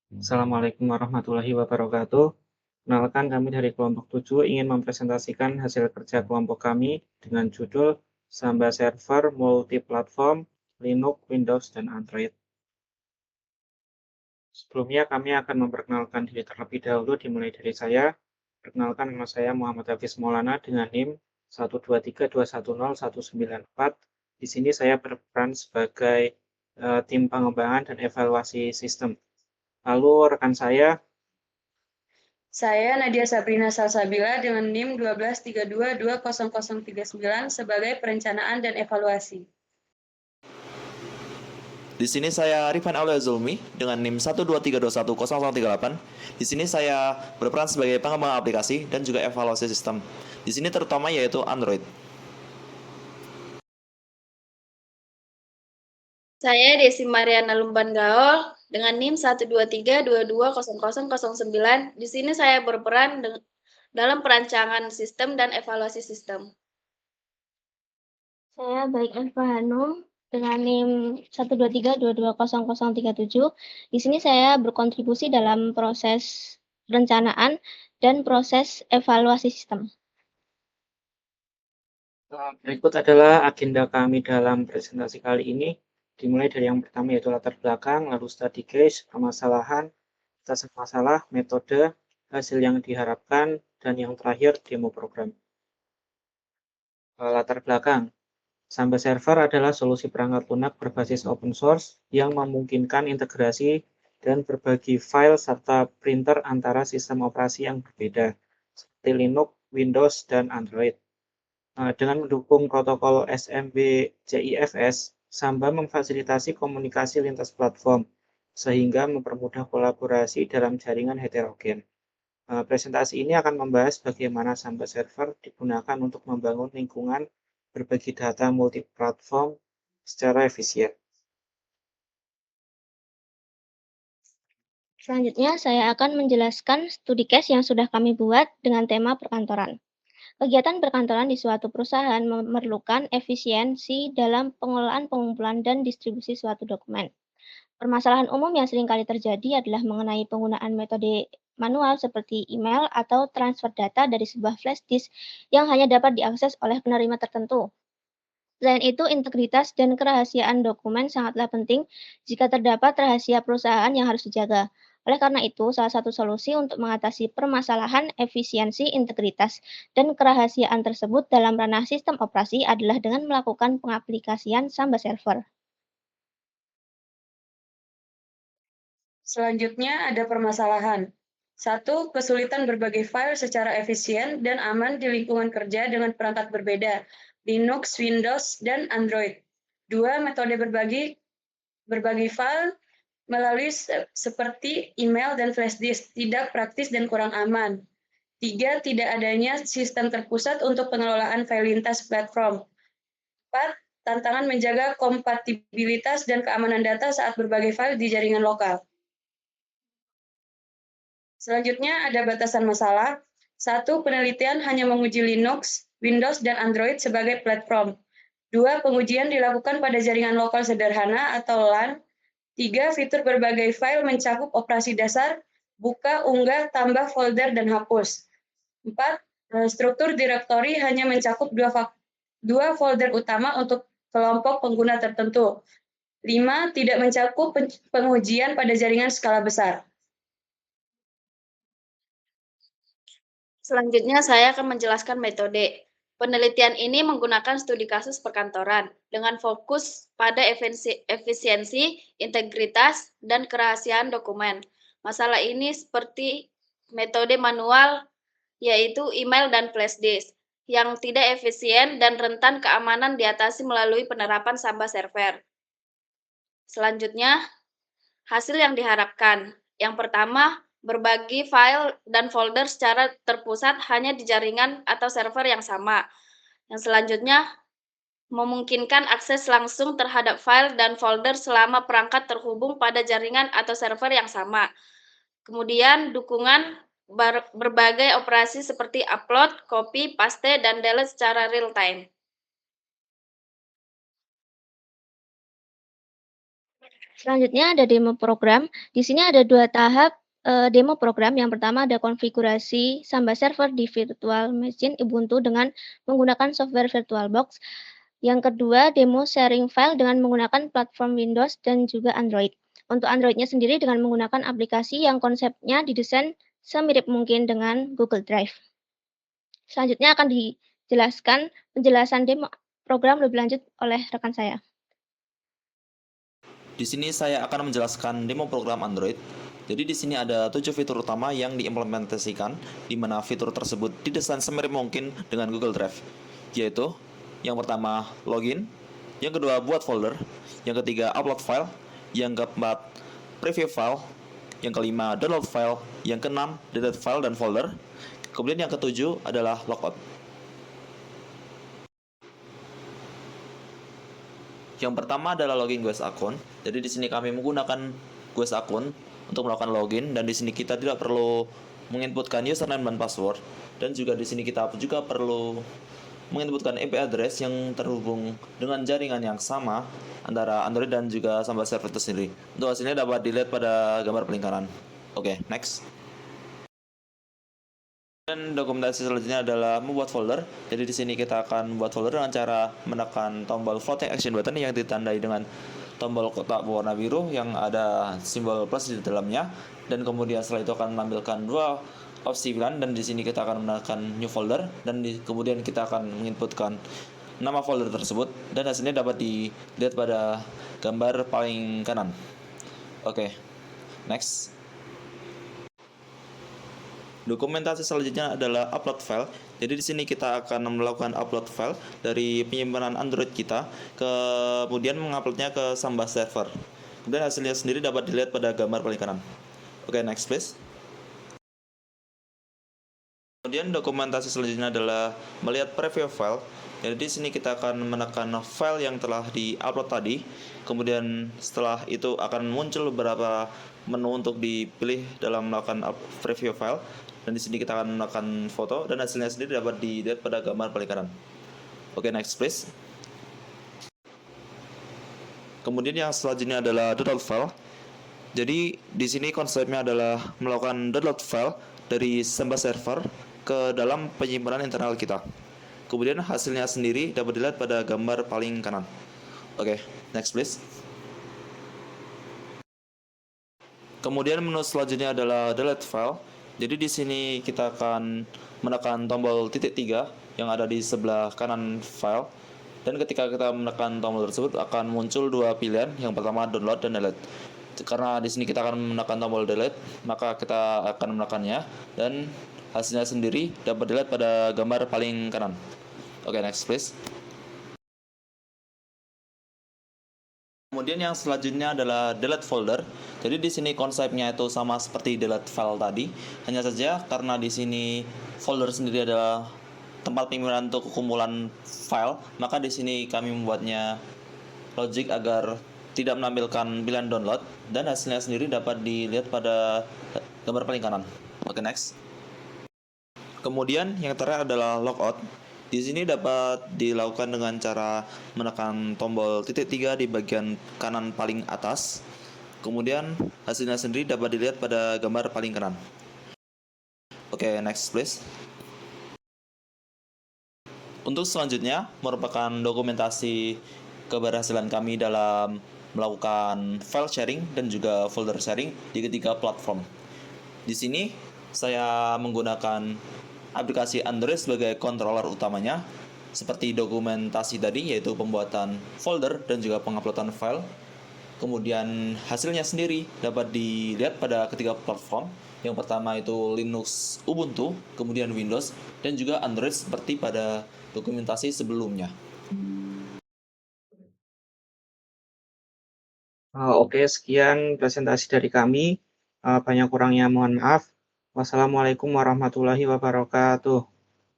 Assalamualaikum warahmatullahi wabarakatuh. Kenalkan kami dari kelompok 7 ingin mempresentasikan hasil kerja kelompok kami dengan judul Samba Server Multiplatform Linux, Windows, dan Android. Sebelumnya kami akan memperkenalkan diri terlebih dahulu dimulai dari saya. Perkenalkan nama saya Muhammad Hafiz Maulana dengan NIM 123210194. Di sini saya berperan sebagai tim pengembangan dan evaluasi sistem. Lalu rekan Saya Nadia Sabrina Salsabila dengan NIM 123220039 sebagai perencanaan dan evaluasi. Di sini saya Rifan Aulia Zulmi dengan NIM 123210038. Di sini saya berperan sebagai pengembang aplikasi dan juga evaluasi sistem. Di sini terutama yaitu Android. Saya Desi Mariana Lumban Gaol dengan NIM 123220009. Di sini saya berperan dalam perancangan sistem dan evaluasi sistem. Saya Baik Elva Hanum dengan NIM 123220037. Di sini saya berkontribusi dalam proses perencanaan dan proses evaluasi sistem. Berikut adalah agenda kami dalam presentasi kali ini. Dimulai dari yang pertama yaitu latar belakang, lalu study case, permasalahan, petasan masalah, metode, hasil yang diharapkan, dan yang terakhir demo program. Latar belakang. Samba Server adalah solusi perangkat lunak berbasis open source yang memungkinkan integrasi dan berbagi file serta printer antara sistem operasi yang berbeda, seperti Linux, Windows, dan Android. Dengan mendukung protokol SMB-JIFS, Samba memfasilitasi komunikasi lintas platform, sehingga mempermudah kolaborasi dalam jaringan heterogen. Presentasi ini akan membahas bagaimana Samba Server digunakan untuk membangun lingkungan berbagi data multiplatform secara efisien. Selanjutnya, saya akan menjelaskan studi case yang sudah kami buat dengan tema perkantoran. Kegiatan perkantoran di suatu perusahaan memerlukan efisiensi dalam pengelolaan, pengumpulan, dan distribusi suatu dokumen. Permasalahan umum yang sering kali terjadi adalah mengenai penggunaan metode manual seperti email atau transfer data dari sebuah flash disk yang hanya dapat diakses oleh penerima tertentu. Selain itu, integritas dan kerahasiaan dokumen sangatlah penting jika terdapat rahasia perusahaan yang harus dijaga. Oleh karena itu, salah satu solusi untuk mengatasi permasalahan efisiensi, integritas, dan kerahasiaan tersebut dalam ranah sistem operasi adalah dengan melakukan pengaplikasian Samba Server. Selanjutnya ada permasalahan. 1. Kesulitan berbagi file secara efisien dan aman di lingkungan kerja dengan perangkat berbeda, Linux, Windows, dan Android. 2. Metode berbagi file melalui seperti email dan flash disk, tidak praktis dan kurang aman. 3. Tidak adanya sistem terpusat untuk pengelolaan file lintas platform. 4. Tantangan menjaga kompatibilitas dan keamanan data saat berbagi file di jaringan lokal. Selanjutnya ada batasan masalah. 1. Penelitian hanya menguji Linux, Windows, dan Android sebagai platform. 2. Pengujian dilakukan pada jaringan lokal sederhana atau LAN. 3. Fitur berbagai file mencakup operasi dasar, buka, unggah, tambah folder, dan hapus. 4. Struktur direktori hanya mencakup dua folder utama untuk kelompok pengguna tertentu. 5. Tidak mencakup pengujian pada jaringan skala besar. Selanjutnya saya akan menjelaskan metode. Penelitian ini menggunakan studi kasus perkantoran dengan fokus pada efisiensi, integritas, dan kerahasiaan dokumen. Masalah ini seperti metode manual, yaitu email dan flash disk, yang tidak efisien dan rentan keamanan diatasi melalui penerapan Samba Server. Selanjutnya, hasil yang diharapkan. Yang pertama, berbagi file dan folder secara terpusat hanya di jaringan atau server yang sama. Yang selanjutnya, memungkinkan akses langsung terhadap file dan folder selama perangkat terhubung pada jaringan atau server yang sama. Kemudian, dukungan berbagai operasi seperti upload, copy, paste, dan delete secara real-time. Selanjutnya ada demo program. Di sini ada 2 tahap demo program. Yang pertama ada konfigurasi Samba server di virtual machine Ubuntu dengan menggunakan software VirtualBox. Yang kedua, demo sharing file dengan menggunakan platform Windows dan juga Android. Untuk Android-nya sendiri dengan menggunakan aplikasi yang konsepnya didesain semirip mungkin dengan Google Drive. Selanjutnya akan dijelaskan penjelasan demo program lebih lanjut oleh rekan saya. Di sini saya akan menjelaskan demo program Android. Jadi di sini ada 7 fitur utama yang diimplementasikan, di mana fitur tersebut didesain semirip mungkin dengan Google Drive, yaitu yang pertama login, yang kedua buat folder, yang ketiga upload file, yang keempat preview file, yang kelima download file, yang keenam delete file dan folder, kemudian yang ketujuh adalah logout. Yang pertama adalah login GWS akun. Jadi di sini kami menggunakan GWS akun untuk melakukan login, dan di sini kita tidak perlu menginputkan username dan password, dan juga di sini kita juga perlu menginputkan IP address yang terhubung dengan jaringan yang sama antara Android dan juga Samba server itu sendiri. Untuk hasilnya dapat dilihat pada gambar paling kanan. Oke, next. Dan dokumentasi selanjutnya adalah membuat folder. Jadi di sini kita akan membuat folder dengan cara menekan tombol floating action button yang ditandai dengan tombol kotak berwarna biru yang ada simbol plus di dalamnya. Dan kemudian setelah itu akan menampilkan dua opsi pilihan, dan di sini kita akan menekan new folder, dan kemudian kita akan menginputkan nama folder tersebut, dan hasilnya dapat dilihat pada gambar paling kanan. Oke, next. Dokumentasi selanjutnya adalah upload file. Jadi di sini kita akan melakukan upload file dari penyimpanan Android kita, kemudian menguploadnya ke Samba server. Kemudian hasilnya sendiri dapat dilihat pada gambar paling kanan. Oke, next please. Kemudian dokumentasi selanjutnya adalah melihat preview file. Jadi di sini kita akan menekan file yang telah di-upload tadi. Kemudian setelah itu akan muncul beberapa menu untuk dipilih dalam melakukan preview file. Dan di sini kita akan menekan foto, dan hasilnya sendiri dapat dilihat pada gambar paling kanan. Oke, next please. Kemudian yang selanjutnya adalah download file. Jadi di sini konsepnya adalah melakukan download file dari Samba server ke dalam penyimpanan internal kita. Kemudian hasilnya sendiri dapat dilihat pada gambar paling kanan. Oke, next please. Kemudian menu selanjutnya adalah delete file. Jadi di sini kita akan menekan tombol titik 3 yang ada di sebelah kanan file. Dan ketika kita menekan tombol tersebut akan muncul dua pilihan, yang pertama download dan delete. Karena di sini kita akan menekan tombol delete, maka kita akan menekannya, dan hasilnya sendiri dapat dilihat pada gambar paling kanan. Oke, next please. Kemudian yang selanjutnya adalah delete folder. Jadi di sini konsepnya itu sama seperti delete file tadi, hanya saja karena di sini folder sendiri adalah tempat penyimpanan untuk kumpulan file, maka di sini kami membuatnya logic agar tidak menampilkan pilihan download, dan hasilnya sendiri dapat dilihat pada gambar paling kanan. Oke, next. Kemudian yang terakhir adalah logout. Di sini dapat dilakukan dengan cara menekan tombol titik 3 di bagian kanan paling atas. Kemudian hasilnya sendiri dapat dilihat pada gambar paling kanan. Oke, next please. Untuk selanjutnya merupakan dokumentasi keberhasilan kami dalam melakukan file sharing dan juga folder sharing di ketiga platform. Di sini saya menggunakan aplikasi Android sebagai controller utamanya, seperti dokumentasi tadi, yaitu pembuatan folder dan juga penguploadan file. Kemudian hasilnya sendiri dapat dilihat pada ketiga platform. Yang pertama itu Linux Ubuntu, kemudian Windows, dan juga Android seperti pada dokumentasi sebelumnya. Oke, sekian presentasi dari kami. Banyak kurangnya mohon maaf. Wassalamualaikum warahmatullahi wabarakatuh.